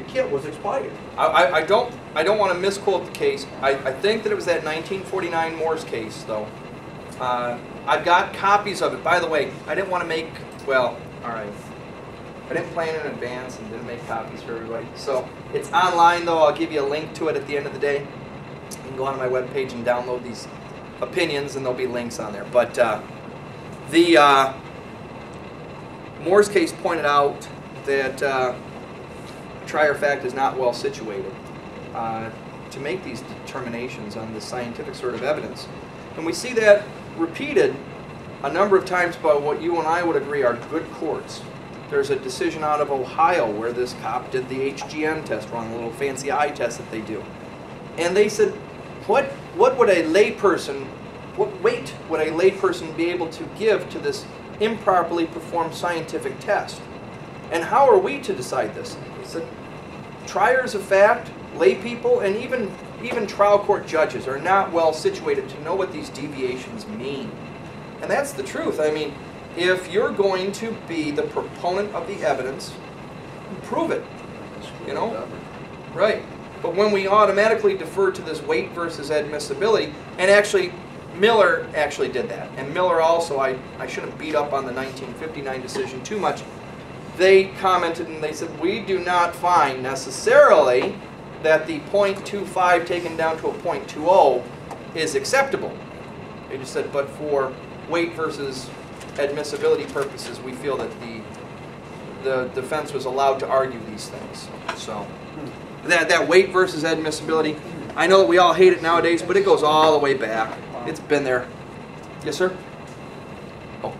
kit was expired? I don't want to misquote the case. I think that it was that 1949 Moore's case, though. I've got copies of it. By the way, I didn't want to make, well, all right. I didn't plan in advance and didn't make copies for everybody. So it's online, though. I'll give you a link to it at the end of the day. You can go on my webpage and download these opinions, and there'll be links on there. But the Moore's case pointed out that trier fact is not well situated to make these determinations on the scientific sort of evidence. And we see that repeated a number of times by what you and I would agree are good courts. There's a decision out of Ohio where this cop did the HGN test wrong, a little fancy eye test that they do. And they said, what would a layperson, what weight would a layperson be able to give to this improperly performed scientific test? And how are we to decide this? He said, triers of fact, lay people, and even trial court judges are not well situated to know what these deviations mean. And that's the truth. I mean, if you're going to be the proponent of the evidence, prove it, you know? Right. But when we automatically defer to this weight versus admissibility, and actually, Miller actually did that. And Miller also, I shouldn't beat up on the 1959 decision too much. They commented and they said, we do not find necessarily that the .25 taken down to a .20 is acceptable. They just said, but for weight versus admissibility purposes, we feel that the defense was allowed to argue these things. So that weight versus admissibility, I know that we all hate it nowadays, but it goes all the way back. It's been there. Yes, sir? Oh,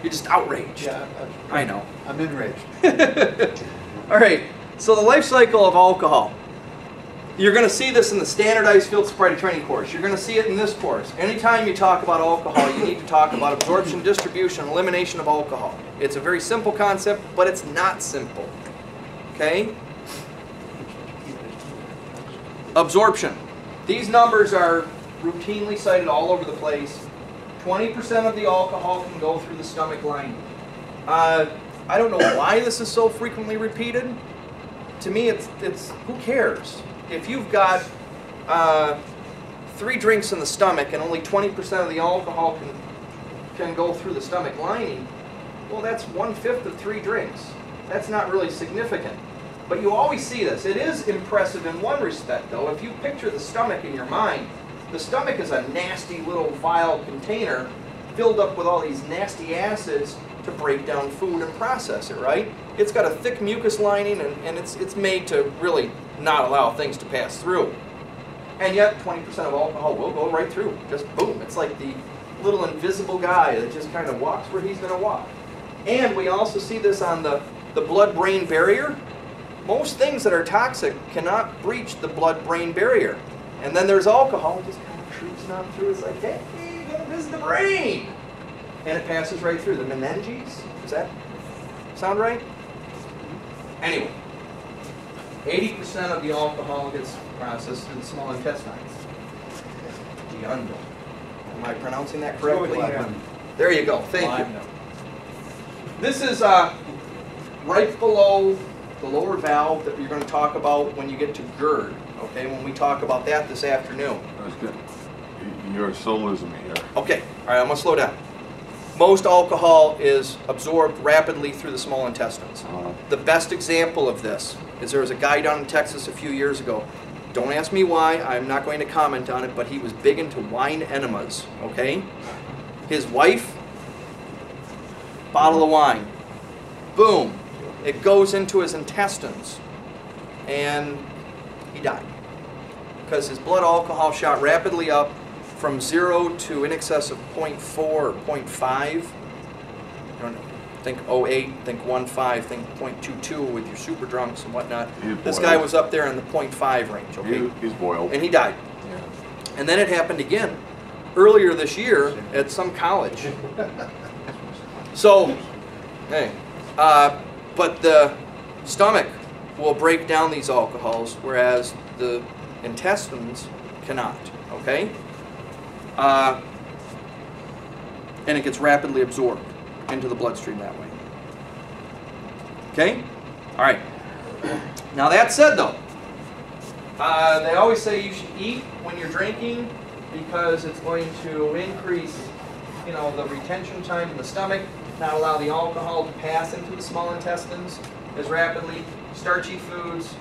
you're just outraged. Yeah, I know. I'm enraged. All right, so the life cycle of alcohol. You're going to see this in the standardized field sobriety training course. You're going to see it in this course. Anytime you talk about alcohol, you need to talk about absorption, distribution, elimination of alcohol. It's a very simple concept, but it's not simple. Okay? Absorption. These numbers are routinely cited all over the place. 20% of the alcohol can go through the stomach lining. I don't know why this is so frequently repeated. To me, it's who cares? If you've got 3 drinks in the stomach and only 20% of the alcohol can go through the stomach lining, well, that's 1/5 of 3 drinks. That's not really significant. But you always see this. It is impressive in one respect, though. If you picture the stomach in your mind, the stomach is a nasty little vial container filled up with all these nasty acids to break down food and process it, right? It's got a thick mucus lining, and it's made to really not allow things to pass through. And yet 20% of alcohol will go right through. Just boom. It's like the little invisible guy that just kind of walks where he's going to walk. And we also see this on the blood-brain barrier. Most things that are toxic cannot breach the blood-brain barrier. And then there's alcohol, it just kind of creeps on through. It's like, hey, you're going to visit the brain. And it passes right through the meninges. Does that sound right? Anyway, 80% of the alcohol gets processed through the small intestines. Am I pronouncing that correctly? There you go. Thank you. This is right below the lower valve that you're going to talk about when you get to GERD. Okay, when we talk about that this afternoon. That's good. You're so losing me here. Okay, all right, I'm going to slow down. Most alcohol is absorbed rapidly through the small intestines. The best example of this is there was a guy down in Texas a few years ago. Don't ask me why, I'm not going to comment on it, but he was big into wine enemas, okay? His wife, bottle of wine, boom, it goes into his intestines, and he died. Because his blood alcohol shot rapidly up from 0 to in excess of 0.4 or 0.5. Think 0.8, think 1.5, think 0.22 with your super drunks and whatnot. This guy was up there in the 0.5 range, okay? He's boiled. And he died. Yeah. And then it happened again earlier this year at some college. So Okay. But the stomach will break down these alcohols, whereas the intestines cannot. Okay? And it gets rapidly absorbed into the bloodstream that way. Okay? All right. Now that said, though, they always say you should eat when you're drinking because it's going to increase, the retention time in the stomach, not allow the alcohol to pass into the small intestines as rapidly. Starchy foods,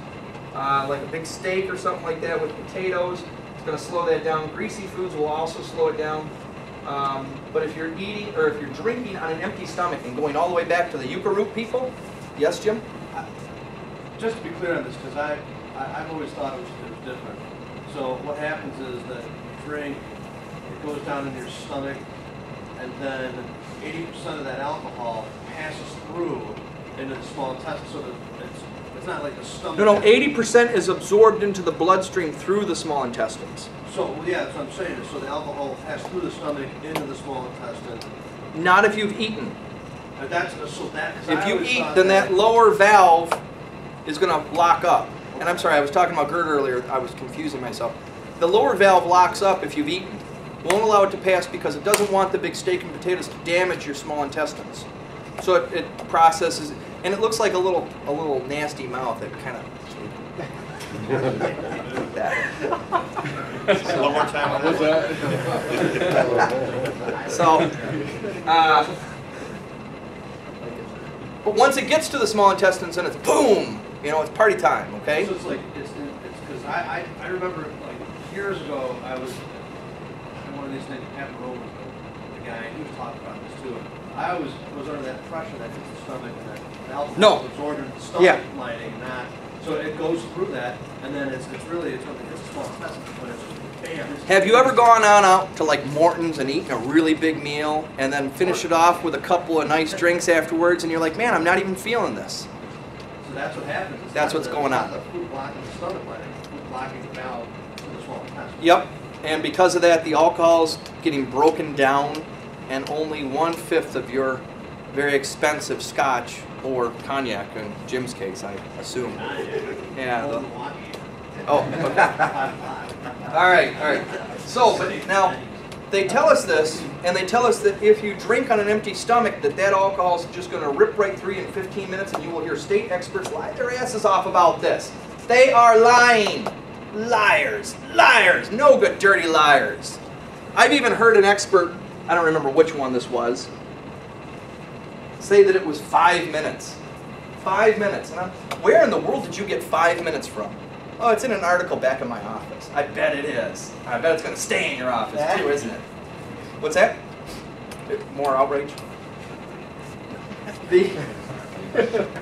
like a big steak or something like that with potatoes, it's going to slow that down. Greasy foods will also slow it down. But if you're eating or if you're drinking on an empty stomach and going all the way back to the yucca root people, yes, Jim? Just to be clear on this, because I've always thought it was different. So what happens is that you drink, it goes down in your stomach, and then 80% of that alcohol passes through into the small intestine, so that it's not like the stomach. No, 80% is absorbed into the bloodstream through the small intestines. So, yeah, that's what I'm saying. So the alcohol will pass through the stomach into the small intestine. Not if you've eaten. But that's, so that, if you eat, then that lower valve is going to lock up. And I'm sorry, I was talking about GERD earlier. I was confusing myself. The lower valve locks up if you've eaten. Won't allow it to pass because it doesn't want the big steak and potatoes to damage your small intestines. So it processes, and it looks like a little nasty mouth that kind of. One more time on that. So, but once it gets to the small intestines, then it's boom. It's party time. Okay. So it's like it's because I remember like years ago I was in one of these things. Applejack, the guy he was talking about this too. I always was under that impression that it's the stomach and that the alcohol is absorbed in the stomach lining, and not. So it goes through that, and then it's really when it hits the small intestine, when it's bam. Have you ever gone on out to like Morton's and eaten a really big meal and then finish it off with a couple of nice drinks afterwards, and you're like, man, I'm not even feeling this. So that's what happens. That's what's going on. It's not the food blocking the stomach lining, it's food blocking the valve to the small intestine. Yep, and because of that, the alcohol's getting broken down, and only 1/5 of your very expensive scotch or cognac, in Jim's case, I assume. Yeah. Oh, okay. All right. So, but now, they tell us this, and they tell us that if you drink on an empty stomach, that alcohol is just going to rip right through you in 15 minutes, and you will hear state experts lie their asses off about this. They are lying. Liars. Liars. No good, dirty liars. I've even heard an expert, I don't remember which one this was, say that it was 5 minutes. 5 minutes. And where in the world did you get 5 minutes from? Oh, it's in an article back in my office. I bet it is. I bet it's going to stay in your office too, isn't it? What's that? More outrage? The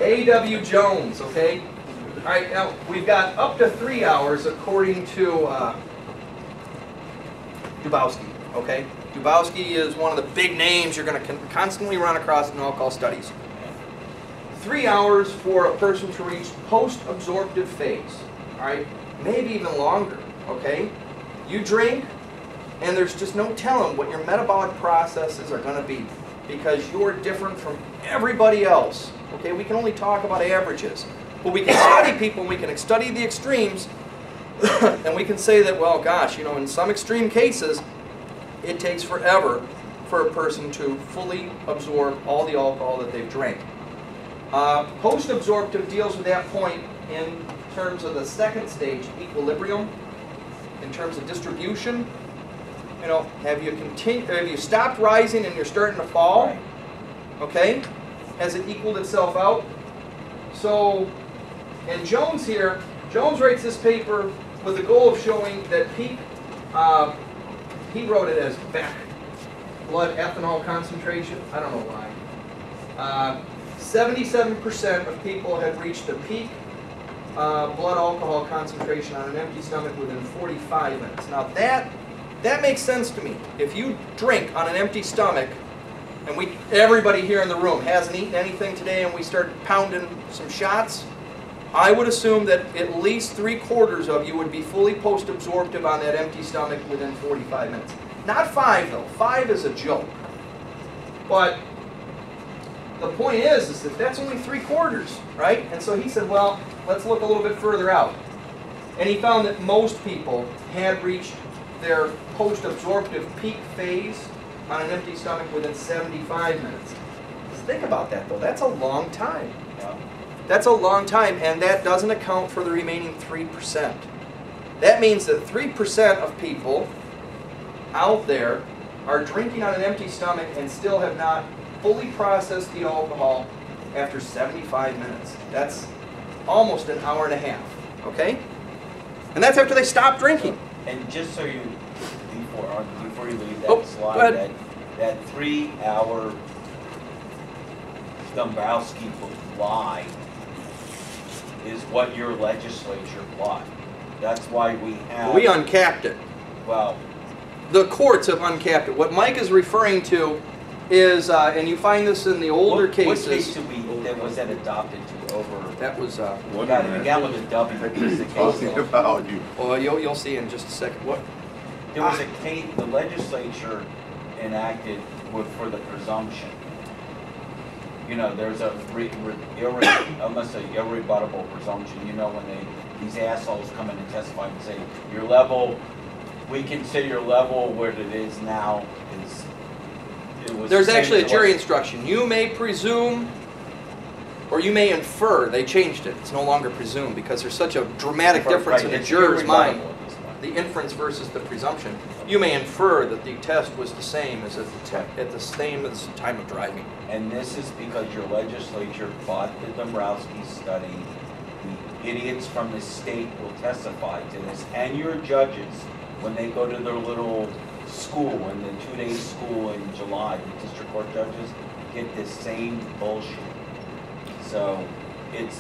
A.W. Jones, okay? All right, now we've got up to 3 hours according to Dubowski, okay? Dubowski is one of the big names you're going to constantly run across in alcohol studies. 3 hours for a person to reach post-absorptive phase, all right? Maybe even longer, okay? You drink, and there's just no telling what your metabolic processes are going to be because you're different from everybody else, okay? We can only talk about averages, but we can study people and we can study the extremes, and we can say that, well, gosh, in some extreme cases, it takes forever for a person to fully absorb all the alcohol that they've drank. Post-absorptive deals with that point in terms of the second stage, equilibrium, in terms of distribution. Have you stopped rising and you're starting to fall? Okay? Has it equaled itself out? So, and Jones here, Jones writes this paper with the goal of showing that peak, he wrote it as back blood ethanol concentration. I don't know why. 77% of people have reached the peak blood alcohol concentration on an empty stomach within 45 minutes. Now that makes sense to me. If you drink on an empty stomach, and everybody here in the room hasn't eaten anything today, and we start pounding some shots, I would assume that at least 3/4 of you would be fully post-absorptive on that empty stomach within 45 minutes. Not 5 though. 5 is a joke. But the point is that that's only 3/4, right? And so he said, well, let's look a little bit further out. And he found that most people had reached their post-absorptive peak phase on an empty stomach within 75 minutes. Just think about that, though. That's a long time. That's a long time, and that doesn't account for the remaining 3%. That means that 3% of people out there are drinking on an empty stomach and still have not fully processed the alcohol after 75 minutes. That's almost an hour and a half, okay? And that's after they stop drinking. And just so you, before you leave that Oh, slide, that 3-hour Dombrowski lie is what your legislature blocked. That's why we have... We uncapped it. Well... The courts have uncapped it. What Mike is referring to is, and you find this in the older cases... What case was that adopted to over... That was... we got with a W. The Talking about you. Well, you'll see in just a second. What? There was a case the legislature enacted for the presumption. You know, there's a almost an irrebuttable presumption. You know, when these assholes come in and testify and say, your level, we consider your level where it is now is... There's actually a jury instruction. You may presume or you may infer. They changed it. It's no longer presume because there's such a dramatic difference in the juror's mind. The inference versus the presumption. You may infer that the test was the same as at the same as time of driving. And this is because your legislature bought the Dombrowski study. The idiots from the state will testify to this, and your judges, when they go to their little school, in the 2-day school in July, the district court judges get this same bullshit. So it's,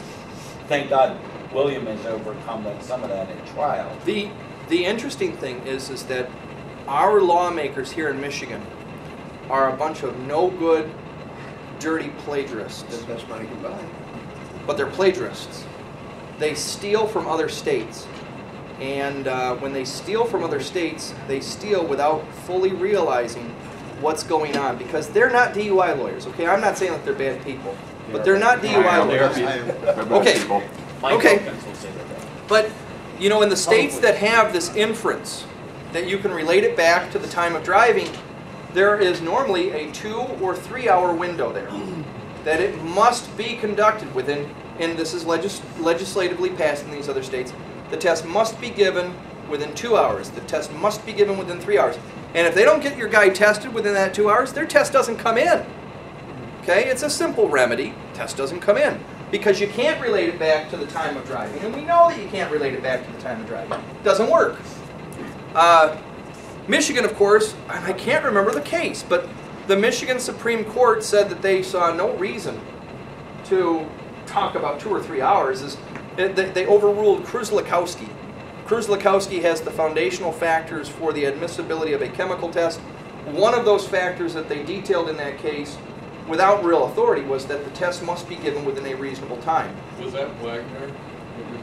thank God William has overcome some of that at trial. The interesting thing is that our lawmakers here in Michigan are a bunch of no good, dirty plagiarists. That's the best money can buy. But they're plagiarists. They steal from other states. And when they steal from other states, they steal without fully realizing what's going on. Because they're not DUI lawyers, okay? I'm not saying that they're bad people. But they're not DUI lawyers. Okay. Okay. But, you know, in the states that have this inference, that you can relate it back to the time of driving, there is normally a 2 or 3 hour window there. That it must be conducted within, and this is legislatively passed in these other states, the test must be given within 2 hours. The test must be given within 3 hours. And if they don't get your guy tested within that 2 hours, their test doesn't come in. Okay, it's a simple remedy. Test doesn't come in. Because you can't relate it back to the time of driving. And we know that you can't relate it back to the time of driving. It doesn't work. Michigan, of course, I can't remember the case, but the Michigan Supreme Court said that they saw no reason to talk about 2 or 3 hours. They overruled Kruzlakowski. Kruzlakowski has the foundational factors for the admissibility of a chemical test. One of those factors that they detailed in that case, without real authority, was that the test must be given within a reasonable time. Was that Wagner? What you're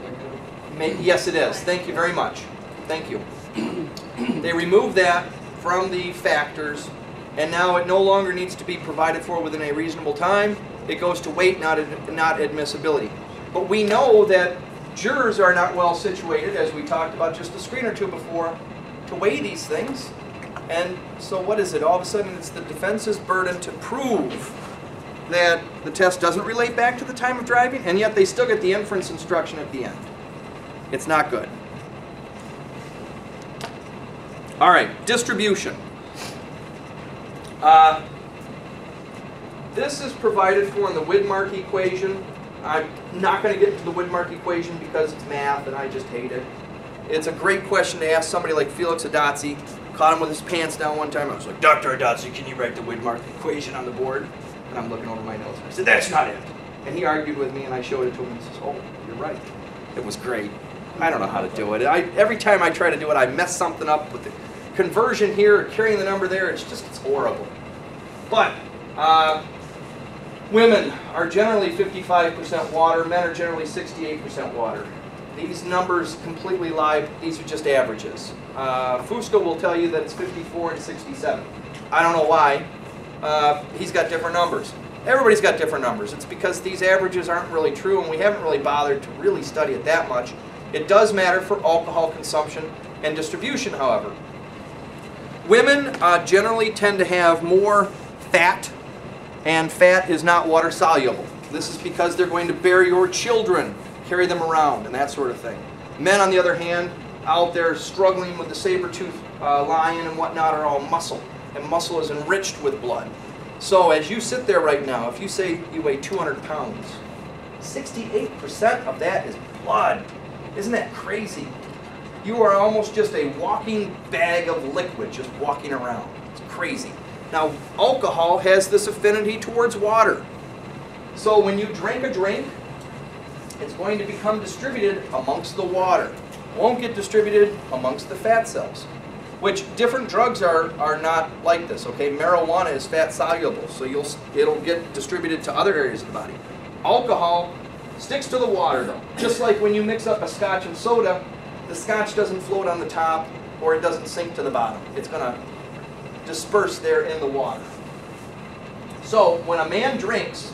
thinking of? Yes, it is. Thank you very much. Thank you. They removed that from the factors, and now it no longer needs to be provided for within a reasonable time. It goes to weight, not admissibility. But we know that jurors are not well situated, as we talked about just a screen or two before, to weigh these things. And so what is it? All of a sudden it's the defense's burden to prove that the test doesn't relate back to the time of driving, and yet they still get the inference instruction at the end. It's not good. All right, distribution. This is provided for in the Widmark equation. I'm not going to get into the Widmark equation because it's math and I just hate it. It's a great question to ask somebody like Felix Adazzi. Caught him with his pants down one time. I was like, Dr. Adazzi, can you write the Widmark equation on the board? And I'm looking over my notes. I said, that's not it. And he argued with me and I showed it to him and he says, oh, you're right. It was great. I don't know how to do it. Every time I try to do it, I mess something up with the conversion here, or carrying the number there. It's horrible. But women are generally 55% water. Men are generally 68% water. These numbers completely lie. These are just averages. Fusco will tell you that it's 54 and 67. I don't know why. he's got different numbers. Everybody's got different numbers. It's because these averages aren't really true, and we haven't really bothered to really study it that much. It does matter for alcohol consumption and distribution, however. Women generally tend to have more fat, and fat is not water soluble. This is because they're going to bear your children, carry them around, and that sort of thing. Men, on the other hand, out there struggling with the saber-tooth lion and whatnot, are all muscle, and muscle is enriched with blood. So as you sit there right now, if you say you weigh 200 pounds, 68% of that is blood. Isn't that crazy? You are almost just a walking bag of liquid just walking around. It's crazy. Now, alcohol has this affinity towards water. So when you drink a drink, it's going to become distributed amongst the water. It won't get distributed amongst the fat cells, which different drugs are not like this, okay? Marijuana is fat soluble, so it'll get distributed to other areas of the body. Alcohol sticks to the water though. Just like when you mix up a scotch and soda, the scotch doesn't float on the top or it doesn't sink to the bottom. It's gonna disperse there in the water. So when a man drinks,